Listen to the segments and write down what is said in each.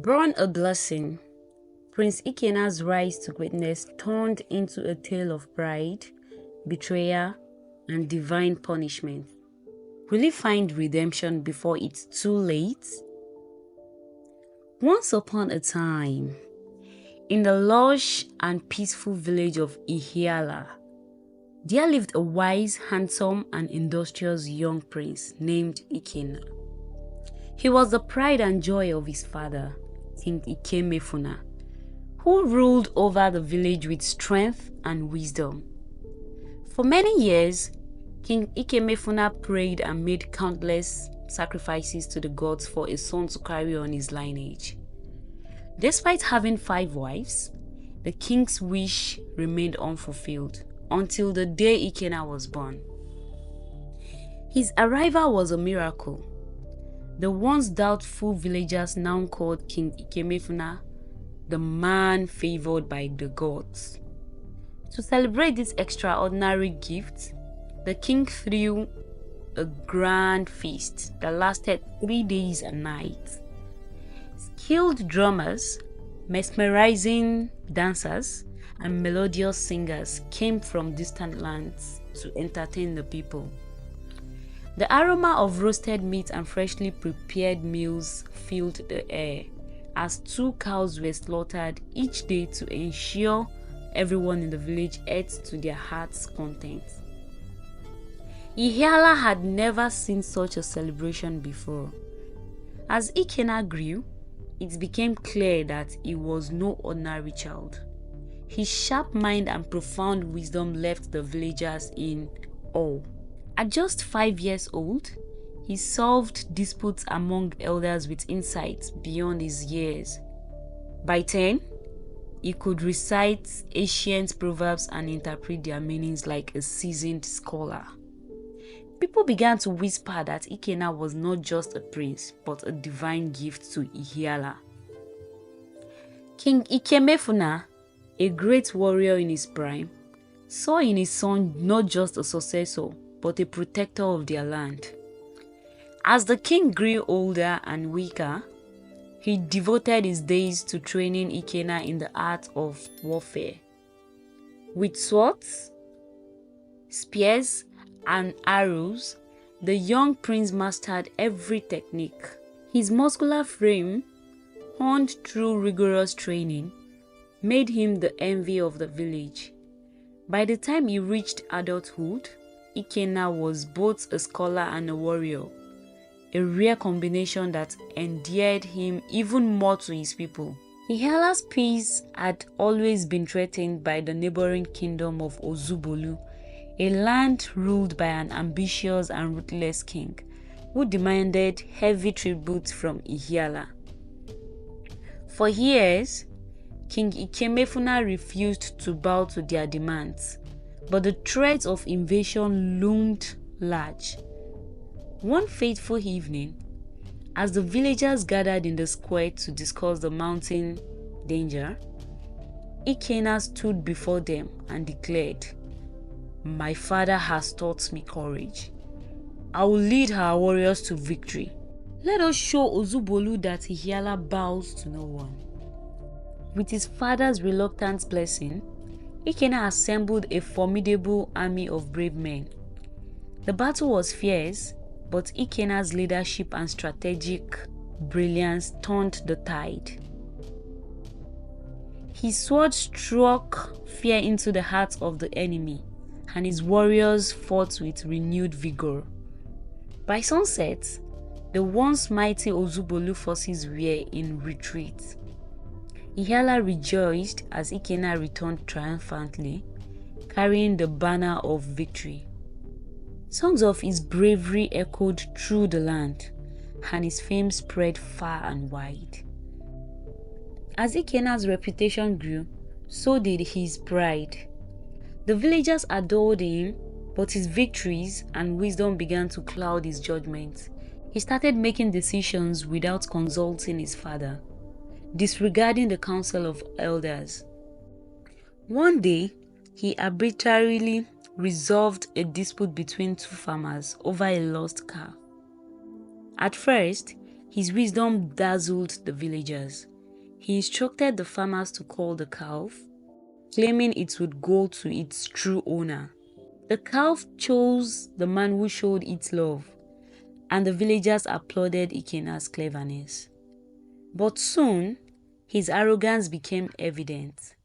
Born a blessing, Prince Ikenna's rise to greatness turned into a tale of pride, betrayal, and divine punishment. Will he find redemption before it's too late? Once upon a time, in the lush and peaceful village of Ihiala, there lived a wise, handsome, and industrious young prince named Ikenna. He was the pride and joy of his father, King Ikenna, who ruled over the village with strength and wisdom. For many years, King Ikenna prayed and made countless sacrifices to the gods for a son to carry on his lineage. Despite having 5 wives, the king's wish remained unfulfilled until the day Ikenna was born. His arrival was a miracle. The once doubtful villagers now called King Ikenna the man favored by the gods. To celebrate this extraordinary gift, the king threw a grand feast that lasted 3 days and nights. Skilled drummers, mesmerizing dancers, and melodious singers came from distant lands to entertain the people. The aroma of roasted meat and freshly prepared meals filled the air as 2 cows were slaughtered each day to ensure everyone in the village ate to their heart's content. Ihiala had never seen such a celebration before. As Ikenna grew, it became clear that he was no ordinary child. His sharp mind and profound wisdom left the villagers in awe. At just 5 years old, he solved disputes among elders with insights beyond his years. By 10, he could recite ancient proverbs and interpret their meanings like a seasoned scholar. People began to whisper that Ikenna was not just a prince, but a divine gift to Ihiala. King Ikenna, a great warrior in his prime, saw in his son not just a successor, but a protector of their land. As the king grew older and weaker, he devoted his days to training Ikenna in the art of warfare. With swords, spears, and arrows, the young prince mastered every technique. His muscular frame, honed through rigorous training, made him the envy of the village. By the time he reached adulthood, Ikenna was both a scholar and a warrior, a rare combination that endeared him even more to his people. Ihiala's peace had always been threatened by the neighboring kingdom of Ozubolu, a land ruled by an ambitious and ruthless king who demanded heavy tribute from Ihiala. For years, King Ikenna refused to bow to their demands, but the threat of invasion loomed large. One fateful evening, as the villagers gathered in the square to discuss the mounting danger, Ikenna stood before them and declared, "My father has taught me courage. I will lead our warriors to victory. Let us show Ozubolu that Ihiala bows to no one." With his father's reluctant blessing, Ikenna assembled a formidable army of brave men. The battle was fierce, but Ikenna's leadership and strategic brilliance turned the tide. His sword struck fear into the hearts of the enemy, and his warriors fought with renewed vigor. By sunset, the once mighty Ozubolu forces were in retreat. Ihiala rejoiced as Ikenna returned triumphantly, carrying the banner of victory. Songs of his bravery echoed through the land, and his fame spread far and wide. As Ikenna's reputation grew, so did his pride. The villagers adored him, but his victories and wisdom began to cloud his judgment. He started making decisions without consulting his father, disregarding the counsel of elders. One day, he arbitrarily resolved a dispute between 2 farmers over a lost calf. At first, His wisdom dazzled the villagers. He instructed the farmers to call the calf, claiming it would go to its true owner. The calf chose the man who showed its love, and the villagers applauded Ikenna's cleverness. But soon, his arrogance became evident.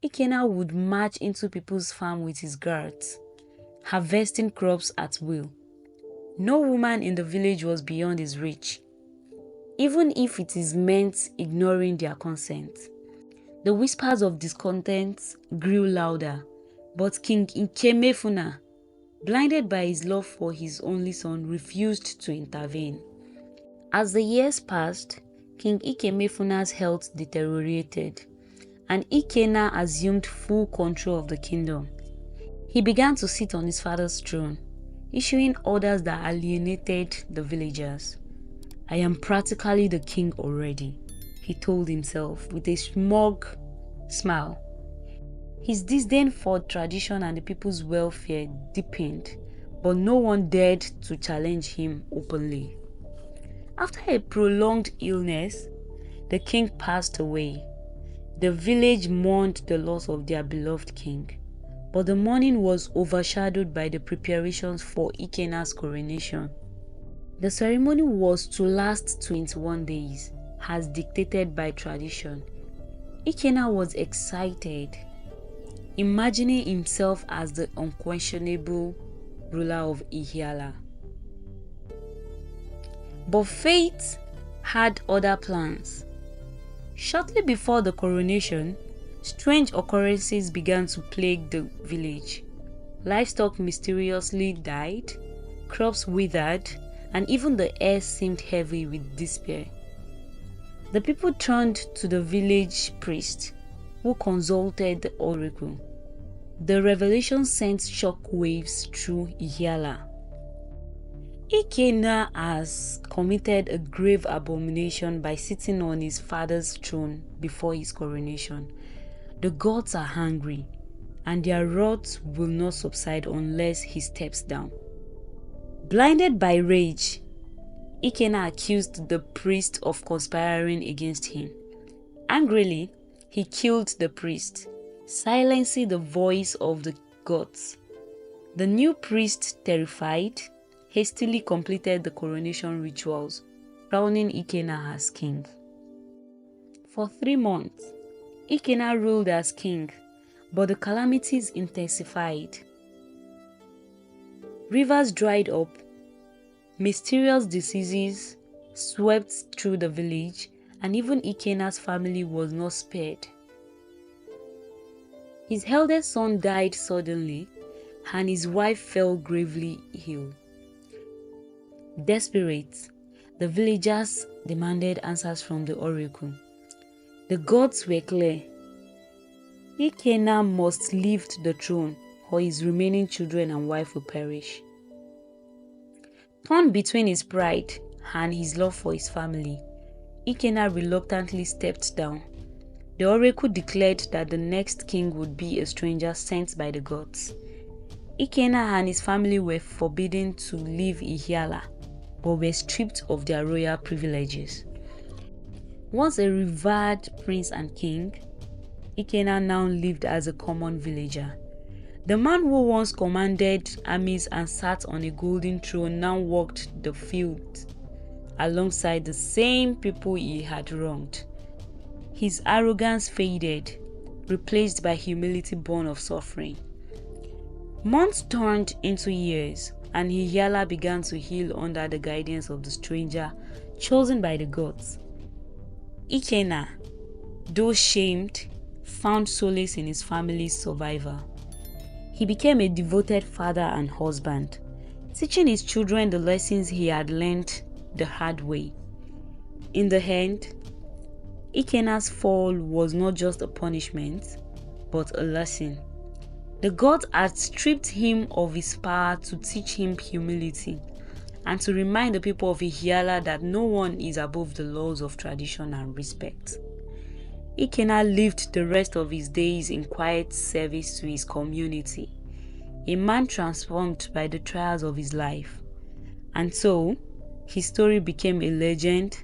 Ikenna would march into people's farm with his guards, harvesting crops at will. No woman in the village was beyond his reach, even if it is meant ignoring their consent. The whispers of discontent grew louder, but King Ikenna, blinded by his love for his only son, refused to intervene. As the years passed, King Ikenna's health deteriorated, and Ikenna assumed full control of the kingdom. He began to sit on his father's throne, issuing orders that alienated the villagers. "I am practically the king already," he told himself with a smug smile. His disdain for tradition and the people's welfare deepened, but no one dared to challenge him openly. After a prolonged illness, the king passed away. The village mourned the loss of their beloved king, but the mourning was overshadowed by the preparations for Ikenna's coronation. The ceremony was to last 21 days, as dictated by tradition. Ikenna was excited, imagining himself as the unquestionable ruler of Ihiala. But fate had other plans. Shortly before the coronation, strange occurrences began to plague the village. Livestock mysteriously died, crops withered, and even the air seemed heavy with despair. The people turned to the village priest, who consulted the oracle. The revelation sent shock waves through Ihiala. Ikenna has committed a grave abomination by sitting on his father's throne before his coronation. The gods are angry, and their wrath will not subside unless he steps down. Blinded by rage, Ikenna accused the priest of conspiring against him. Angrily, he killed the priest, silencing the voice of the gods. The new priest, terrified, hastily completed the coronation rituals, crowning Ikenna as king. For 3 months, Ikenna ruled as king, but the calamities intensified. Rivers dried up, mysterious diseases swept through the village, and even Ikenna's family was not spared. His eldest son died suddenly, and his wife fell gravely ill. Desperate, the villagers demanded answers from the oracle. The gods were clear. Ikenna must leave the throne, or his remaining children and wife will perish. Torn between his pride and his love for his family, Ikenna reluctantly stepped down. The oracle declared that the next king would be a stranger sent by the gods. Ikenna and his family were forbidden to leave Ihiala, but were stripped of their royal privileges. Once a revered prince and king, Ikenna now lived as a common villager. The man who once commanded armies and sat on a golden throne now walked the field alongside the same people he had wronged. His arrogance faded, replaced by humility born of suffering. Months turned into years, and Ihiala began to heal under the guidance of the stranger chosen by the gods. Ikenna, though shamed, found solace in his family's survival. He became a devoted father and husband, teaching his children the lessons he had learned the hard way. In the end, Ikenna's fall was not just a punishment, but a lesson. The gods had stripped him of his power to teach him humility and to remind the people of Ihiala that no one is above the laws of tradition and respect. Ikenna lived the rest of his days in quiet service to his community, a man transformed by the trials of his life. And so, His story became a legend,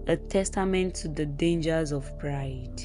a testament to the dangers of pride.